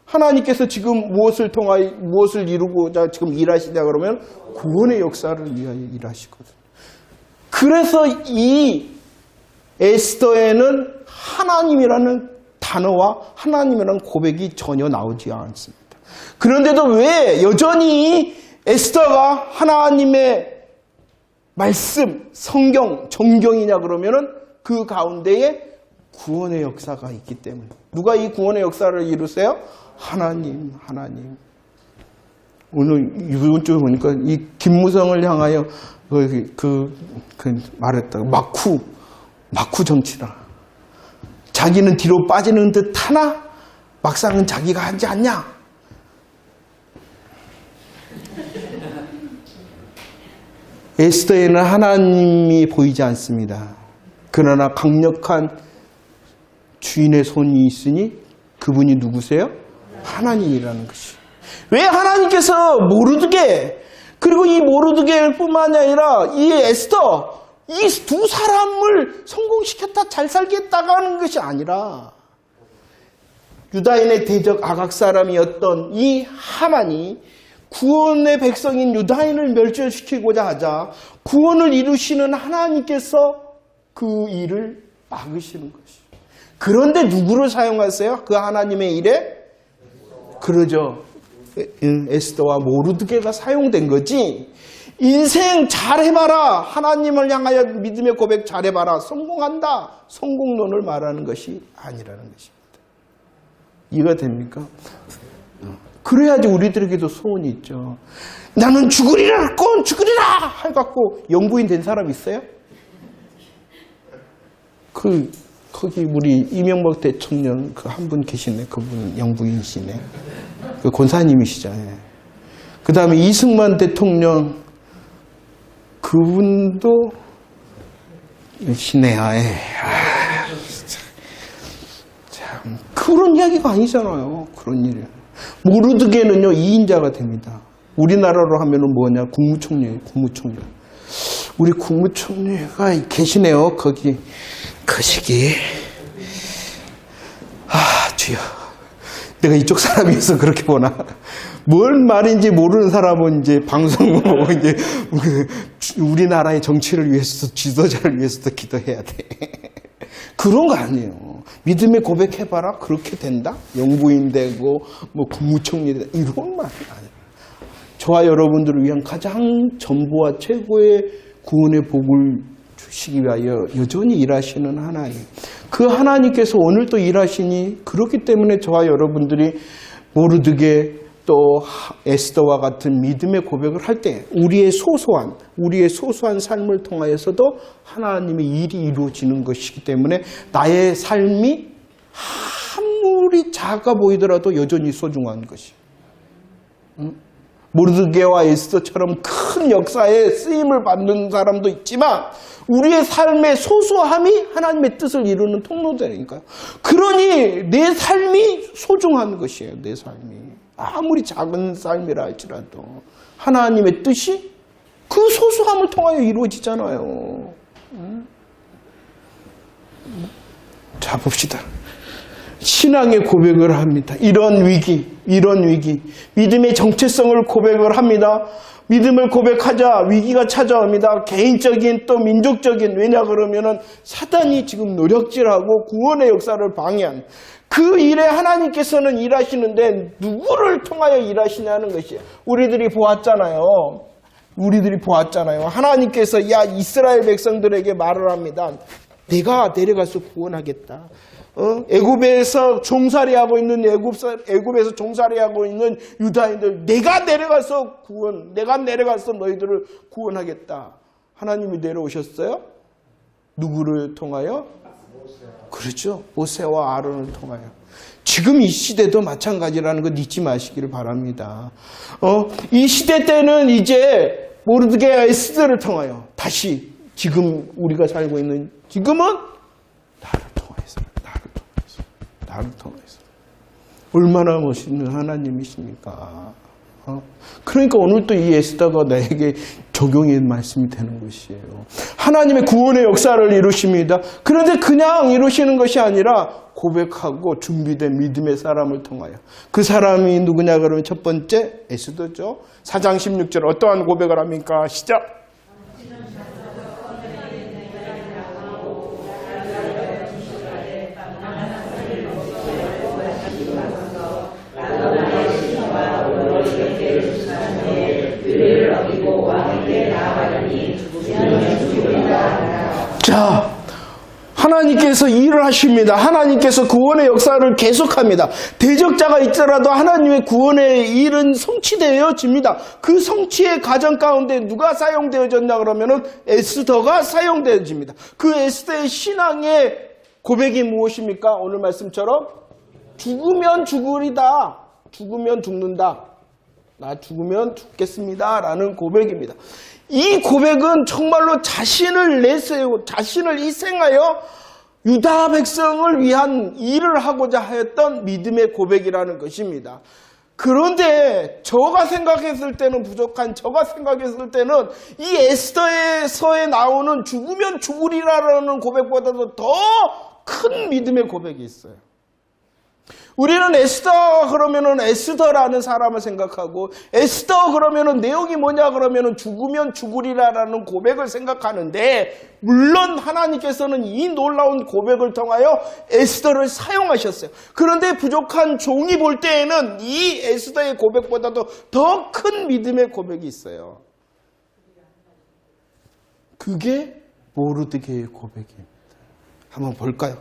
하나님께서 지금 무엇을 이루고자 지금 일하시냐 그러면 구원의 역사를 위하여 일하시거든요. 그래서 이 에스더에는 하나님이라는 단어와 하나님이라는 고백이 전혀 나오지 않습니다. 그런데도 왜 여전히 에스더가 하나님의 말씀, 성경, 정경이냐 그러면은 그 가운데에 구원의 역사가 있기 때문에. 누가 이 구원의 역사를 이루세요? 하나님. 오늘 이번 주에 보니까 이 김무성을 향하여 말했다. 막후 정치다. 자기는 뒤로 빠지는 듯 하나 막상은 자기가 하지 않냐? 에스더에는 하나님이 보이지 않습니다. 그러나 강력한 주인의 손이 있으니 그분이 누구세요? 하나님이라는 것이. 왜 하나님께서 모르드게 그리고 이 모르드게뿐만이 아니라 이 에스더 이 두 사람을 성공시켰다 잘 살겠다가 하는 것이 아니라 유다인의 대적 아각 사람이었던 이 하만이 구원의 백성인 유다인을 멸절시키고자 하자 구원을 이루시는 하나님께서 그 일을 막으시는 것이죠. 그런데 누구를 사용하세요? 그 하나님의 일에? 그러죠. 에스더와 모르드게가 사용된 거지. 인생 잘해봐라. 하나님을 향하여 믿음의 고백 잘해봐라. 성공한다. 성공론을 말하는 것이 아니라는 것입니다. 이해가 됩니까? 그래야지 우리들에게도 소원이 있죠. 나는 죽으리라, 꼭 죽으리라 해갖고 영부인 된 사람 있어요? 거기 우리 이명박 대통령 그 한 분 계시네. 그분 영부인이시네. 그 권사님이시죠. 그 다음에 이승만 대통령 그분도 시네요. 참 그런 이야기가 아니잖아요. 그런 일이. 모르드게는요 2인자가 됩니다. 우리나라로 하면은 뭐냐 국무총리. 우리 국무총리가 계시네요. 거기 그 시기. 주여. 내가 이쪽 사람이어서 그렇게 보나. 뭘 말인지 모르는 사람은 이제 방송으로 이제 우리나라의 정치를 위해서도 지도자를 위해서도 기도해야 돼. 그런 거 아니에요. 믿음의 고백해봐라. 그렇게 된다? 영부인 되고 뭐 국무총리 되고 이런 말이 아니에요. 저와 여러분들을 위한 가장 전부와 최고의 구원의 복을 주시기 위하여 여전히 일하시는 하나님. 그 하나님께서 오늘 또 일하시니 그렇기 때문에 저와 여러분들이 모르드게 또 에스더와 같은 믿음의 고백을 할 때 우리의 소소한 삶을 통하여서도 하나님의 일이 이루어지는 것이기 때문에 나의 삶이 아무리 작아 보이더라도 여전히 소중한 것이. 모르드게와 에스더처럼 큰 역사에 쓰임을 받는 사람도 있지만 우리의 삶의 소소함이 하나님의 뜻을 이루는 통로되니까요. 그러니 내 삶이 소중한 것이에요. 내 삶이. 아무리 작은 삶이라 할지라도 하나님의 뜻이 그 소소함을 통하여 이루어지잖아요. 자 봅시다. 신앙의 고백을 합니다. 이런 위기, 믿음의 정체성을 고백을 합니다. 믿음을 고백하자 위기가 찾아옵니다. 개인적인 또 민족적인, 왜냐 그러면은 사단이 지금 노력질하고 구원의 역사를 방해한 그 일에 하나님께서는 일하시는데 누구를 통하여 일하시냐는 것이에요. 우리들이 보았잖아요. 하나님께서 이스라엘 백성들에게 말을 합니다. 내가 내려가서 구원하겠다. 애굽에서 종살이하고 있는 애굽에서 종살이하고 있는 유다인들 내가 내려가서 너희들을 구원하겠다. 하나님이 내려오셨어요? 누구를 통하여? 그렇죠. 모세와 아론을 통하여. 지금 이 시대도 마찬가지라는 것 잊지 마시기를 바랍니다. 이 시대 때는 이제 모르드게와 에스더를 통하여 다시 지금 우리가 살고 있는 지금은 나를 통해서 얼마나 멋있는 하나님이십니까? 그러니까 오늘 또 이 에스더가 나에게 적용의 말씀이 되는 것이에요. 하나님의 구원의 역사를 이루십니다. 그런데 그냥 이루시는 것이 아니라 고백하고 준비된 믿음의 사람을 통하여. 그 사람이 누구냐 그러면 첫 번째 에스더죠. 4장 16절 어떠한 고백을 합니까? 시작. 자, 하나님께서 일을 하십니다. 하나님께서 구원의 역사를 계속합니다. 대적자가 있더라도 하나님의 구원의 일은 성취되어집니다. 그 성취의 과정 가운데 누가 사용되어졌냐 그러면은 에스더가 사용되어집니다. 그 에스더의 신앙의 고백이 무엇입니까? 오늘 말씀처럼 죽으면 죽으리다. 죽으면 죽는다. 나 죽으면 죽겠습니다. 라는 고백입니다. 이 고백은 정말로 자신을 내세우고 자신을 희생하여 유다 백성을 위한 일을 하고자 하였던 믿음의 고백이라는 것입니다. 그런데 저가 생각했을 때는 부족한 저가 생각했을 때는 이 에스더에서에 나오는 죽으면 죽으리라는 고백보다도 더 큰 믿음의 고백이 있어요. 우리는 에스더 그러면은 에스더라는 사람을 생각하고 에스더 그러면은 내용이 뭐냐 그러면은 죽으면 죽으리라라는 고백을 생각하는데 물론 하나님께서는 이 놀라운 고백을 통하여 에스더를 사용하셨어요. 그런데 부족한 종이 볼 때에는 이 에스더의 고백보다도 더 큰 믿음의 고백이 있어요. 그게 모르드게의 고백입니다. 한번 볼까요?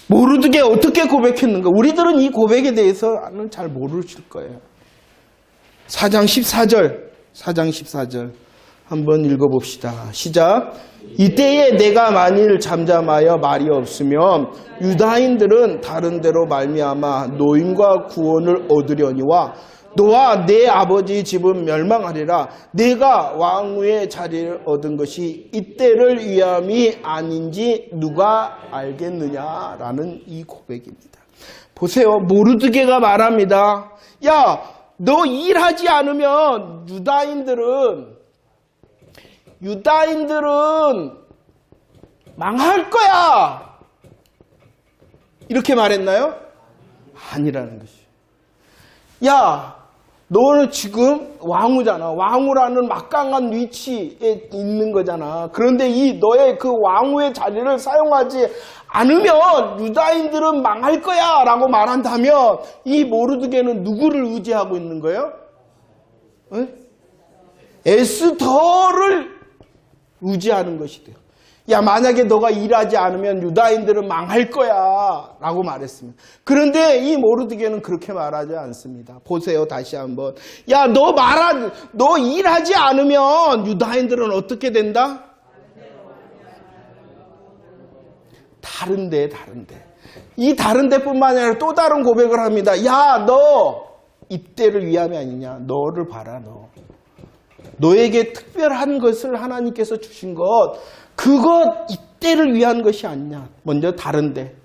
모르드게 어떻게 고백했는가? 우리들은 이 고백에 대해서는 잘 모르실 거예요. 4장 14절 한번 읽어봅시다. 시작. 이때에 내가 만일 잠잠하여 말이 없으면 유다인들은 다른 데로 말미암아 노임과 구원을 얻으려니와 너와 내 아버지 집은 멸망하리라. 내가 왕후의 자리를 얻은 것이 이때를 위함이 아닌지 누가 알겠느냐라는 이 고백입니다. 보세요. 모르드게가 말합니다. 야, 너 일하지 않으면 유다인들은 망할 거야. 이렇게 말했나요? 아니라는 것이에요. 야, 너는 지금 왕후잖아. 왕후라는 막강한 위치에 있는 거잖아. 그런데 이 너의 그 왕후의 자리를 사용하지 않으면 유다인들은 망할 거야 라고 말한다면 이 모르드게는 누구를 의지하고 있는 거예요? 에스더를 의지하는 것이 돼요. 야, 만약에 너가 일하지 않으면 유다인들은 망할 거야 라고 말했습니다. 그런데 이 모르드게는 그렇게 말하지 않습니다. 보세요. 다시 한번. 야, 너 일하지 않으면 유다인들은 어떻게 된다? 다른데. 이 다른데 뿐만 아니라 또 다른 고백을 합니다. 야, 너 이때를 위함이 아니냐. 너를 봐라, 너. 너에게 특별한 것을 하나님께서 주신 것, 그것 이때를 위한 것이 아니냐. 먼저 다른데.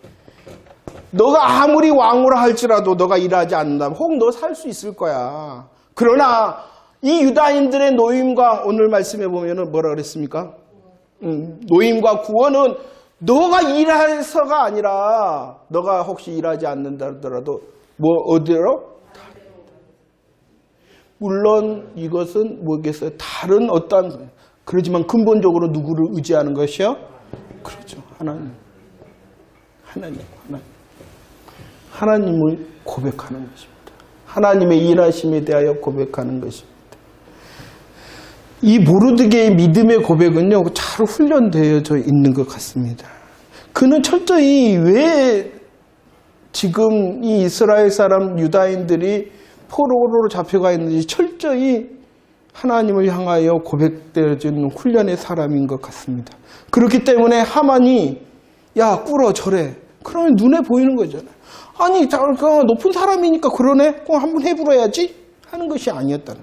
너가 아무리 왕후라 할지라도 너가 일하지 않는다면 혹 너 살 수 있을 거야. 그러나 이 유다인들의 노임과 오늘 말씀해 보면은 뭐라 그랬습니까? 노임과 구원은 너가 일해서가 아니라 너가 혹시 일하지 않는다 하더라도 뭐 어디로? 물론 이것은 뭐겠어요? 다른 어떤 그러지만 근본적으로 누구를 의지하는 것이요? 그렇죠. 하나님을 고백하는 것입니다. 하나님의 일하심에 대하여 고백하는 것입니다. 이 모르드게의 믿음의 고백은요, 잘 훈련되어져 있는 것 같습니다. 그는 철저히 왜 지금 이 이스라엘 사람 유다인들이 포로로 잡혀가 있는지 철저히 하나님을 향하여 고백되어진 훈련의 사람인 것 같습니다. 그렇기 때문에 하만이 야 꿇어 절해. 그러면 눈에 보이는 거잖아요. 아니 높은 사람이니까 그러네. 그럼 한번 해보려야지 하는 것이 아니었다는.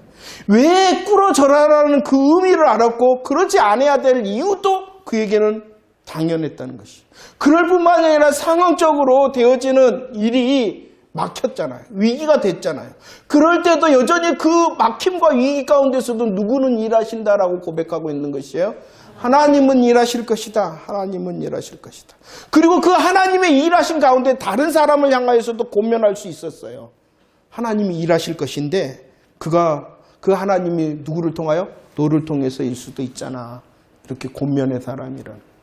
왜 꿇어 절하라는 그 의미를 알았고 그렇지 않아야 될 이유도 그에게는 당연했다는 것이. 그럴 뿐만 아니라 상황적으로 되어지는 일이 막혔잖아요. 위기가 됐잖아요. 그럴 때도 여전히 그 막힘과 위기 가운데서도 누구는 일하신다라고 고백하고 있는 것이에요. 하나님은 일하실 것이다. 하나님은 일하실 것이다. 그리고 그 하나님의 일하신 가운데 다른 사람을 향하여서도 권면할 수 있었어요. 하나님이 일하실 것인데 그 하나님이 누구를 통하여? 너를 통해서일 수도 있잖아. 이렇게 권면의 사람이라는.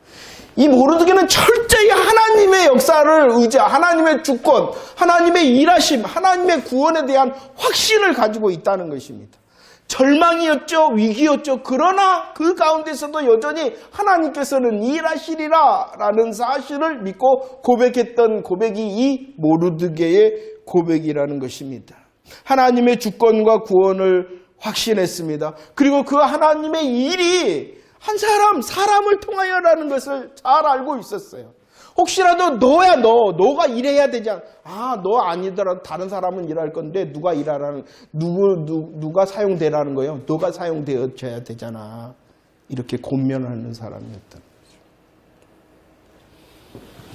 이 모르드게는 철저히 하나님의 역사를 하나님의 주권, 하나님의 일하심, 하나님의 구원에 대한 확신을 가지고 있다는 것입니다. 절망이었죠. 위기였죠. 그러나 그 가운데서도 여전히 하나님께서는 일하시리라 라는 사실을 믿고 고백했던 고백이 이 모르드게의 고백이라는 것입니다. 하나님의 주권과 구원을 확신했습니다. 그리고 그 하나님의 일이 한 사람을 통하여라는 것을 잘 알고 있었어요. 혹시라도 너가 일해야 되지 않아. 너 아니더라도 다른 사람은 일할 건데 누가 일하라는, 누가 사용되라는 거예요. 너가 사용되어져야 되잖아. 이렇게 권면하는 사람이었던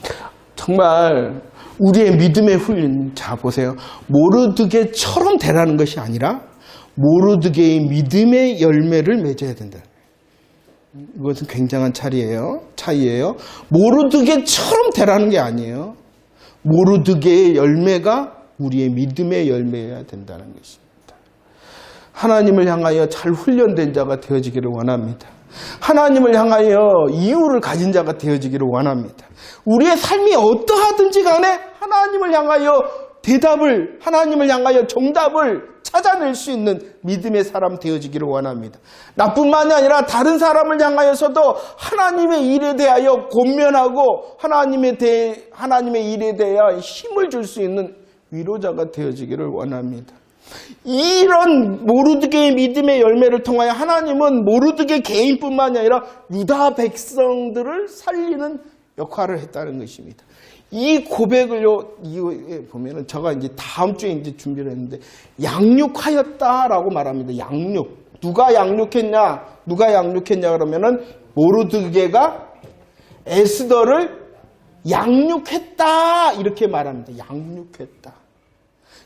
거죠. 정말 우리의 믿음의 훈련, 자 보세요. 모르드게처럼 되라는 것이 아니라 모르드게의 믿음의 열매를 맺어야 된다. 이것은 굉장한 차이예요. 모르드게처럼 되라는 게 아니에요. 모르드게의 열매가 우리의 믿음의 열매여야 된다는 것입니다. 하나님을 향하여 잘 훈련된 자가 되어지기를 원합니다. 하나님을 향하여 이유를 가진 자가 되어지기를 원합니다. 우리의 삶이 어떠하든지 간에 하나님을 향하여 하나님을 향하여 정답을 찾아낼 수 있는 믿음의 사람 되어지기를 원합니다. 나뿐만이 아니라 다른 사람을 향하여서도 하나님의 일에 대하여 권면하고 하나님의 일에 대하여 힘을 줄 수 있는 위로자가 되어지기를 원합니다. 이런 모르드게의 믿음의 열매를 통하여 하나님은 모르드게 개인뿐만이 아니라 유다 백성들을 살리는 역할을 했다는 것입니다. 이 고백을요, 이거에 보면은 제가 이제 다음 주에 이제 준비를 했는데, 양육하였다라고 말합니다. 양육. 누가 양육했냐 그러면은, 모르드게가 에스더를 양육했다. 이렇게 말합니다. 양육했다.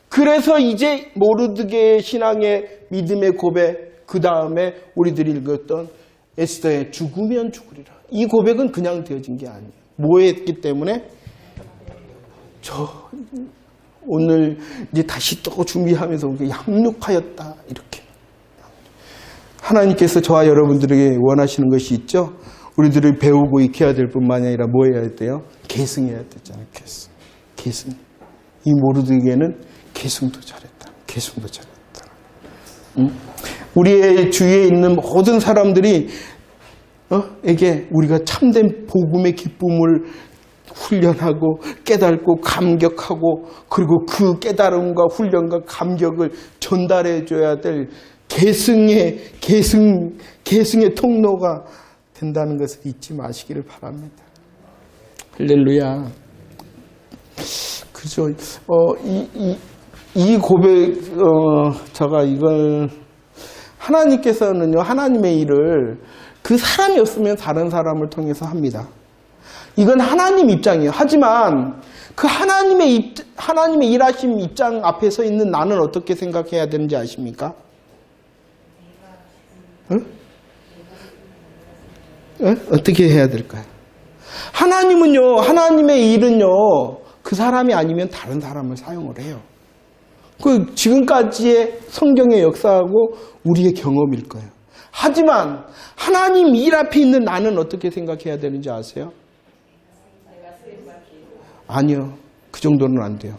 그래서 이제 모르드게의 신앙의 믿음의 고백, 그 다음에 우리들이 읽었던 에스더의 죽으면 죽으리라. 이 고백은 그냥 되어진 게 아니에요. 뭐 했기 때문에? 오늘 이제 다시 또 준비하면서 양육하였다. 이렇게. 하나님께서 저와 여러분들에게 원하시는 것이 있죠? 우리들이 배우고 익혀야 될 뿐만 아니라 뭐 해야 돼요? 계승해야 되잖아요. 계승. 이 모르드게는 계승도 잘했다. 우리의 주위에 있는 모든 사람들이 에게 우리가 참된 복음의 기쁨을 훈련하고 깨닫고 감격하고 그리고 그 깨달음과 훈련과 감격을 전달해 줘야 될 계승의 통로가 된다는 것을 잊지 마시기를 바랍니다. 할렐루야. 그죠? 이 고백, 제가 이걸 하나님께서는요, 하나님의 일을 그 사람이 없으면 다른 사람을 통해서 합니다. 이건 하나님 입장이에요. 하지만 그 하나님의 일하심 입장 앞에 서 있는 나는 어떻게 생각해야 되는지 아십니까? 어떻게 해야 될까요? 하나님의 일은요, 그 사람이 아니면 다른 사람을 사용을 해요. 그 지금까지의 성경의 역사하고 우리의 경험일 거예요. 하지만 하나님 일 앞에 있는 나는 어떻게 생각해야 되는지 아세요? 아니요. 그 정도는 안 돼요.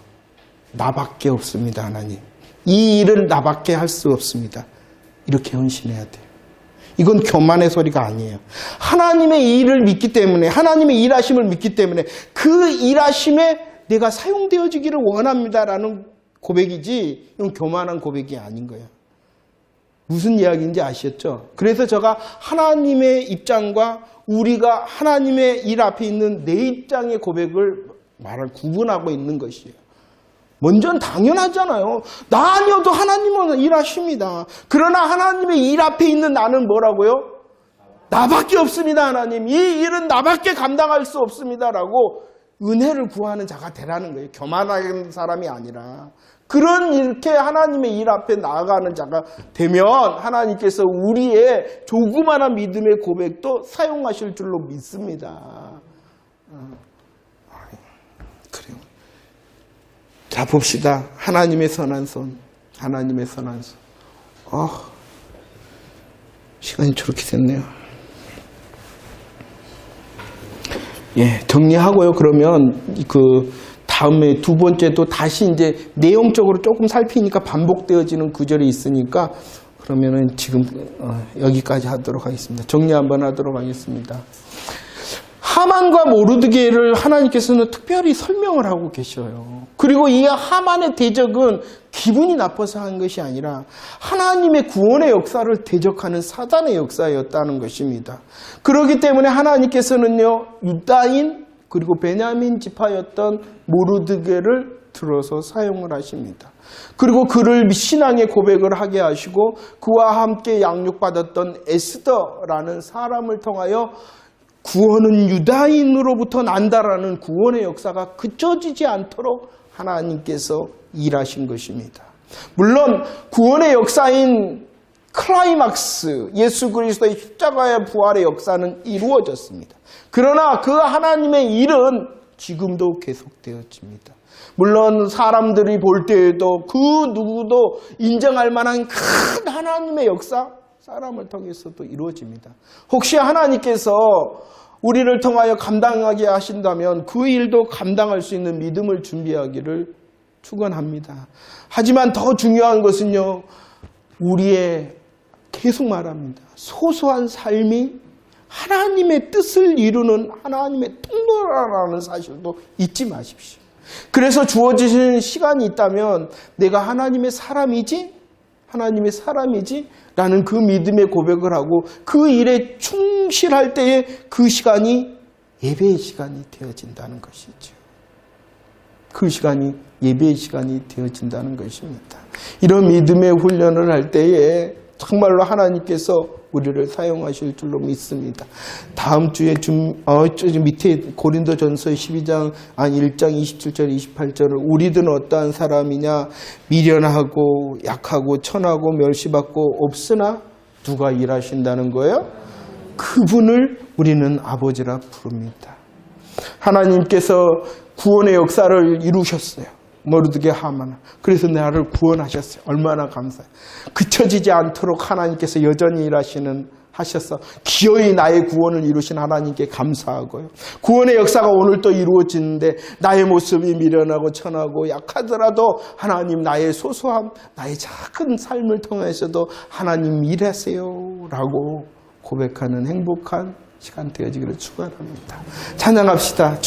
나밖에 없습니다, 하나님. 이 일을 나밖에 할 수 없습니다. 이렇게 헌신해야 돼요. 이건 교만의 소리가 아니에요. 하나님의 일을 믿기 때문에, 하나님의 일하심을 믿기 때문에 그 일하심에 내가 사용되어지기를 원합니다라는 고백이지, 이건 교만한 고백이 아닌 거예요. 무슨 이야기인지 아시겠죠? 그래서 제가 하나님의 입장과 우리가 하나님의 일 앞에 있는 내 입장의 고백을 구분하고 있는 것이에요. 먼저는 당연하잖아요. 나 아니어도 하나님은 일하십니다. 그러나 하나님의 일 앞에 있는 나는 뭐라고요? 나밖에 없습니다, 하나님. 이 일은 나밖에 감당할 수 없습니다라고 은혜를 구하는 자가 되라는 거예요. 교만한 사람이 아니라. 그런 이렇게 하나님의 일 앞에 나아가는 자가 되면 하나님께서 우리의 조그마한 믿음의 고백도 사용하실 줄로 믿습니다. 그래요. 자, 봅시다. 하나님의 선한 손. 하나님의 선한 손. 시간이 저렇게 됐네요. 예, 정리하고요. 그러면 다음에 두 번째도 다시 이제 내용적으로 조금 살피니까 반복되어지는 구절이 있으니까 그러면은 지금 여기까지 하도록 하겠습니다. 정리 한번 하도록 하겠습니다. 하만과 모르드게를 하나님께서는 특별히 설명을 하고 계셔요. 그리고 이 하만의 대적은 기분이 나빠서 한 것이 아니라 하나님의 구원의 역사를 대적하는 사단의 역사였다는 것입니다. 그렇기 때문에 하나님께서는요, 유다인 그리고 베냐민 지파였던 모르드게를 들어서 사용을 하십니다. 그리고 그를 신앙의 고백을 하게 하시고 그와 함께 양육받았던 에스더라는 사람을 통하여 구원은 유다인으로부터 난다라는 구원의 역사가 그쳐지지 않도록 하나님께서 일하신 것입니다. 물론 구원의 역사인 클라이막스, 예수 그리스도의 십자가의 부활의 역사는 이루어졌습니다. 그러나 그 하나님의 일은 지금도 계속되어집니다. 물론 사람들이 볼 때에도 그 누구도 인정할 만한 큰 하나님의 역사, 사람을 통해서도 이루어집니다. 혹시 하나님께서 우리를 통하여 감당하게 하신다면 그 일도 감당할 수 있는 믿음을 준비하기를 축원합니다. 하지만 더 중요한 것은요, 우리의 계속 말합니다. 소소한 삶이 하나님의 뜻을 이루는 하나님의 통로라는 사실도 잊지 마십시오. 그래서 주어지신 시간이 있다면 내가 하나님의 사람이지? 하나님의 사람이지? 라는 그 믿음의 고백을 하고 그 일에 충실할 때에 그 시간이 예배의 시간이 되어진다는 것이죠. 그 시간이 예배의 시간이 되어진다는 것입니다. 이런 믿음의 훈련을 할 때에 정말로 하나님께서 우리를 사용하실 줄로 믿습니다. 다음 주에 밑에 고린도전서 1장 27절 28절을 우리들은 어떠한 사람이냐 미련하고 약하고 천하고 멸시받고 없으나 누가 일하신다는 거예요? 그분을 우리는 아버지라 부릅니다. 하나님께서 구원의 역사를 이루셨어요. 모르드게 하만. 그래서 나를 구원하셨어요. 얼마나 감사해요. 그쳐지지 않도록 하나님께서 여전히 하셔서 기어이 나의 구원을 이루신 하나님께 감사하고요. 구원의 역사가 오늘 또 이루어지는데 나의 모습이 미련하고 천하고 약하더라도 하나님 나의 소소함, 나의 작은 삶을 통해서도 하나님 일하세요 라고 고백하는 행복한 시간 되어지기를 축원합니다. 찬양합시다.